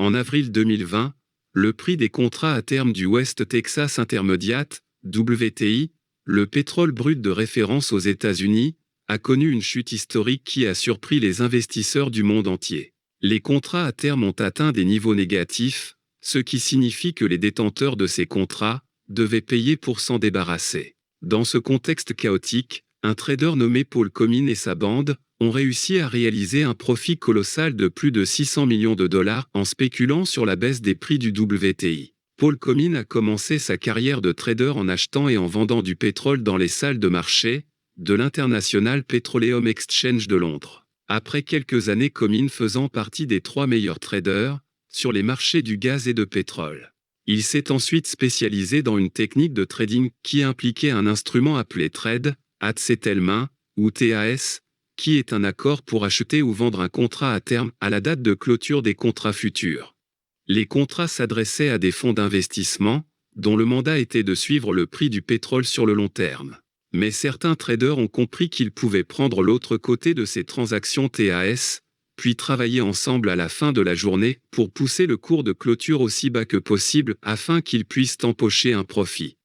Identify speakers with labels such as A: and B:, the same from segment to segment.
A: En avril 2020, le prix des contrats à terme du West Texas Intermediate, WTI, le pétrole brut de référence aux États-Unis, a connu une chute historique qui a surpris les investisseurs du monde entier. Les contrats à terme ont atteint des niveaux négatifs, ce qui signifie que les détenteurs de ces contrats devaient payer pour s'en débarrasser. Dans ce contexte chaotique, un trader nommé Paul Comine et sa bande ont réussi à réaliser un profit colossal de plus de 600 millions de dollars en spéculant sur la baisse des prix du WTI. Paul Comine a commencé sa carrière de trader en achetant et en vendant du pétrole dans les salles de marché de l'International Petroleum Exchange de Londres. Après quelques années, Comine faisant partie des 3 meilleurs traders sur les marchés du gaz et de pétrole. Il s'est ensuite spécialisé dans une technique de trading qui impliquait un instrument appelé Trade at Settlement, ou TAS, qui est un accord pour acheter ou vendre un contrat à terme à la date de clôture des contrats futurs. Les contrats s'adressaient à des fonds d'investissement, dont le mandat était de suivre le prix du pétrole sur le long terme. Mais certains traders ont compris qu'ils pouvaient prendre l'autre côté de ces transactions TAS, puis travailler ensemble à la fin de la journée pour pousser le cours de clôture aussi bas que possible afin qu'ils puissent empocher un profit.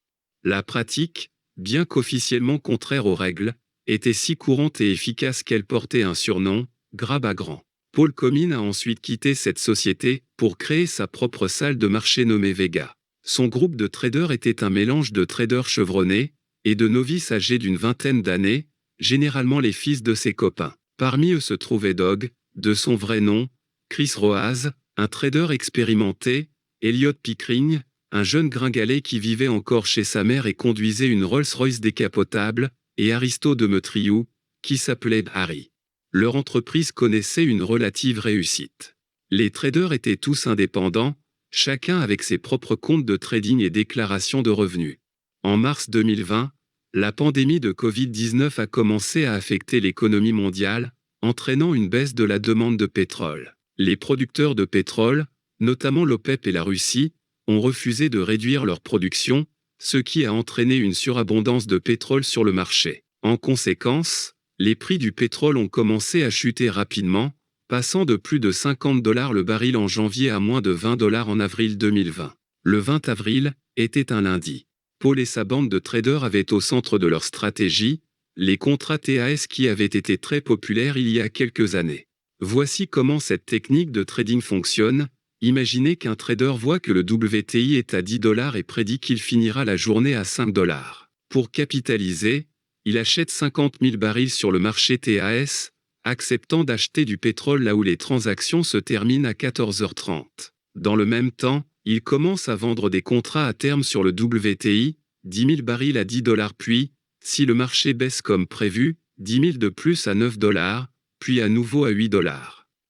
A: La pratique, bien qu'officiellement contraire aux règles, était si courante et efficace qu'elle portait un surnom, Grab à Grand. Paul Comine a ensuite quitté cette société pour créer sa propre salle de marché nommée Vega. Son groupe de traders était un mélange de traders chevronnés et de novices âgés d'une vingtaine d'années, généralement les fils de ses copains. Parmi eux se trouvait Dog, de son vrai nom, Chris Roaz, un trader expérimenté, Elliot Pickering, un jeune gringalet qui vivait encore chez sa mère et conduisait une Rolls-Royce décapotable, et Aristo Demetriou, qui s'appelait Harry. Leur entreprise connaissait une relative réussite. Les traders étaient tous indépendants, chacun avec ses propres comptes de trading et déclarations de revenus. En mars 2020, la pandémie de Covid-19 a commencé à affecter l'économie mondiale, entraînant une baisse de la demande de pétrole. Les producteurs de pétrole, notamment l'OPEP et la Russie, ont refusé de réduire leur production, ce qui a entraîné une surabondance de pétrole sur le marché. En conséquence, les prix du pétrole ont commencé à chuter rapidement, passant de plus de $50 le baril en janvier à moins de $20 en avril 2020. Le 20 avril était un lundi. Paul et sa bande de traders avaient au centre de leur stratégie les contrats TAS qui avaient été très populaires il y a quelques années. Voici comment cette technique de trading fonctionne. Imaginez qu'un trader voit que le WTI est à $10 et prédit qu'il finira la journée à $5. Pour capitaliser, il achète 50 000 barils sur le marché TAS, acceptant d'acheter du pétrole là où les transactions se terminent à 14h30. Dans le même temps, il commence à vendre des contrats à terme sur le WTI, 10 000 barils à $10 puis, si le marché baisse comme prévu, 10 000 de plus à $9, puis à nouveau à $8.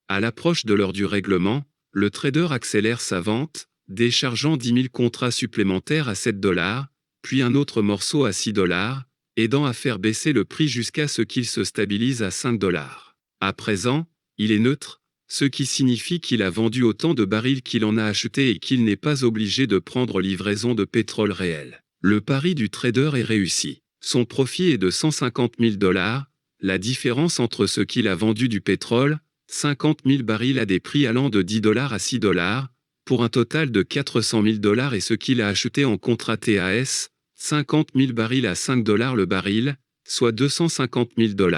A: À l'approche de l'heure du règlement, le trader accélère sa vente, déchargeant 10 000 contrats supplémentaires à $7, puis un autre morceau à $6, aidant à faire baisser le prix jusqu'à ce qu'il se stabilise à $5. À présent, il est neutre, ce qui signifie qu'il a vendu autant de barils qu'il en a acheté et qu'il n'est pas obligé de prendre livraison de pétrole réel. Le pari du trader est réussi. Son profit est de $150 000, la différence entre ce qu'il a vendu du pétrole, 50 000 barils à des prix allant de $10 à $6, pour un total de $400 000 et ce qu'il a acheté en contrat TAS, 50 000 barils à $5 le baril, soit $250 000.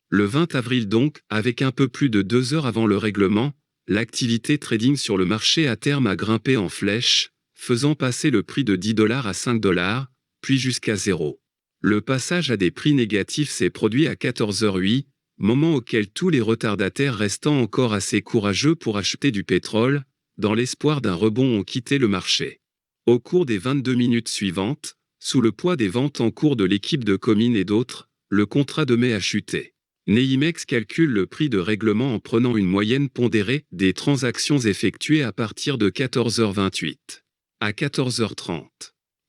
A: Le 20 avril donc, avec un peu plus de 2 heures avant le règlement, l'activité trading sur le marché à terme a grimpé en flèche, faisant passer le prix de $10 à $5, puis jusqu'à 0. Le passage à des prix négatifs s'est produit à 14h08, moment auquel tous les retardataires restant encore assez courageux pour acheter du pétrole, dans l'espoir d'un rebond ont quitté le marché. Au cours des 22 minutes suivantes, sous le poids des ventes en cours de l'équipe de Comine et d'autres, le contrat de mai a chuté. Neimex calcule le prix de règlement en prenant une moyenne pondérée des transactions effectuées à partir de 14h28. À 14h30.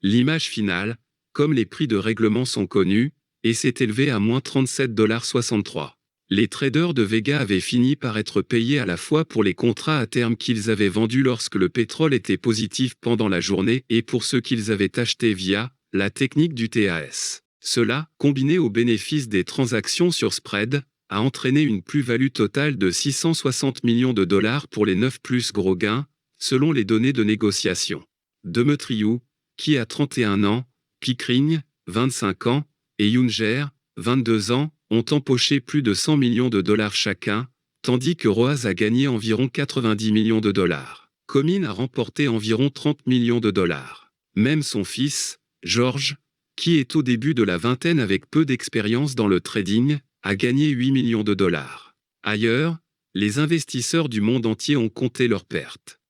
A: L'image finale, comme les prix de règlement sont connus, et s'est élevé à moins $37,63. Les traders de Vega avaient fini par être payés à la fois pour les contrats à terme qu'ils avaient vendus lorsque le pétrole était positif pendant la journée et pour ceux qu'ils avaient achetés via la technique du TAS. Cela, combiné aux bénéfices des transactions sur spread, a entraîné une plus-value totale de $660 millions pour les 9 plus gros gains, selon les données de négociation. Demetriou, qui a 31 ans, Pickering, 25 ans, et Younger, 22 ans, ont empoché plus de 100 millions de dollars chacun, tandis que Roaz a gagné environ 90 millions de dollars. Comyn a remporté environ 30 millions de dollars. Même son fils, George, qui est au début de la vingtaine avec peu d'expérience dans le trading, a gagné 8 millions de dollars. Ailleurs, les investisseurs du monde entier ont compté leurs pertes.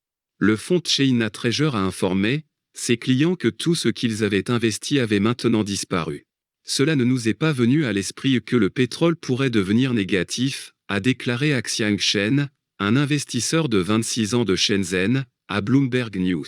A: Le fonds China Treasure a informé ses clients que tout ce qu'ils avaient investi avait maintenant disparu. Cela ne nous est pas venu à l'esprit que le pétrole pourrait devenir négatif, a déclaré Xiang Shen, un investisseur de 26 ans de Shenzhen, à Bloomberg News.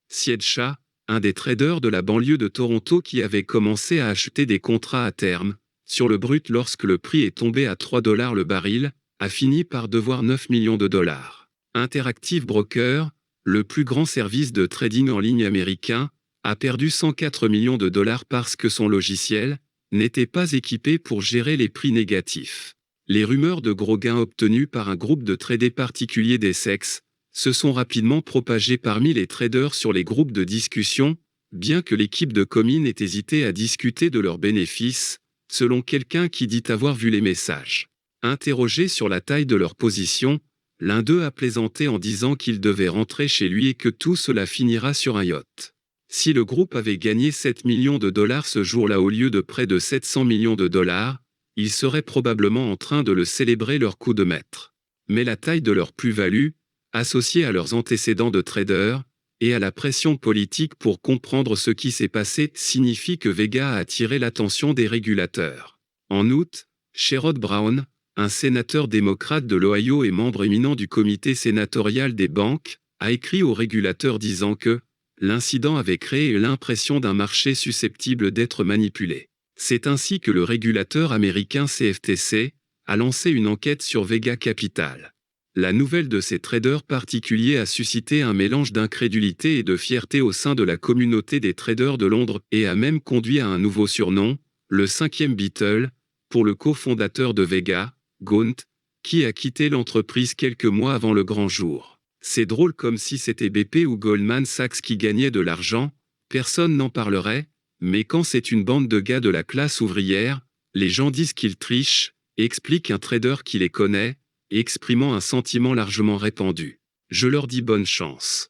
A: Syed Shah, un des traders de la banlieue de Toronto qui avait commencé à acheter des contrats à terme, sur le brut lorsque le prix est tombé à 3 $ le baril, a fini par devoir 9 millions de dollars. Interactive Broker, le plus grand service de trading en ligne américain, a perdu 104 millions de dollars parce que son logiciel n'était pas équipé pour gérer les prix négatifs. Les rumeurs de gros gains obtenus par un groupe de traders particulier d'Essex se sont rapidement propagées parmi les traders sur les groupes de discussion, bien que l'équipe de Comyn ait hésité à discuter de leurs bénéfices, selon quelqu'un qui dit avoir vu les messages. Interrogé sur la taille de leur position, l'un d'eux a plaisanté en disant qu'il devait rentrer chez lui et que tout cela finira sur un yacht. Si le groupe avait gagné 7 millions de dollars ce jour-là au lieu de près de 700 millions de dollars, ils seraient probablement en train de le célébrer leur coup de maître. Mais la taille de leur plus-value, associée à leurs antécédents de traders, et à la pression politique pour comprendre ce qui s'est passé, signifie que Vega a attiré l'attention des régulateurs. En août, Sherrod Brown, un sénateur démocrate de l'Ohio et membre éminent du comité sénatorial des banques, a écrit aux régulateurs disant que l'incident avait créé l'impression d'un marché susceptible d'être manipulé. C'est ainsi que le régulateur américain CFTC a lancé une enquête sur Vega Capital. La nouvelle de ces traders particuliers a suscité un mélange d'incrédulité et de fierté au sein de la communauté des traders de Londres et a même conduit à un nouveau surnom, le 5e Beatle, pour le cofondateur de Vega, Gaunt, qui a quitté l'entreprise quelques mois avant le grand jour. C'est drôle comme si c'était BP ou Goldman Sachs qui gagnaient de l'argent, personne n'en parlerait, mais quand c'est une bande de gars de la classe ouvrière, les gens disent qu'ils trichent, explique un trader qui les connaît, exprimant un sentiment largement répandu. Je leur dis bonne chance.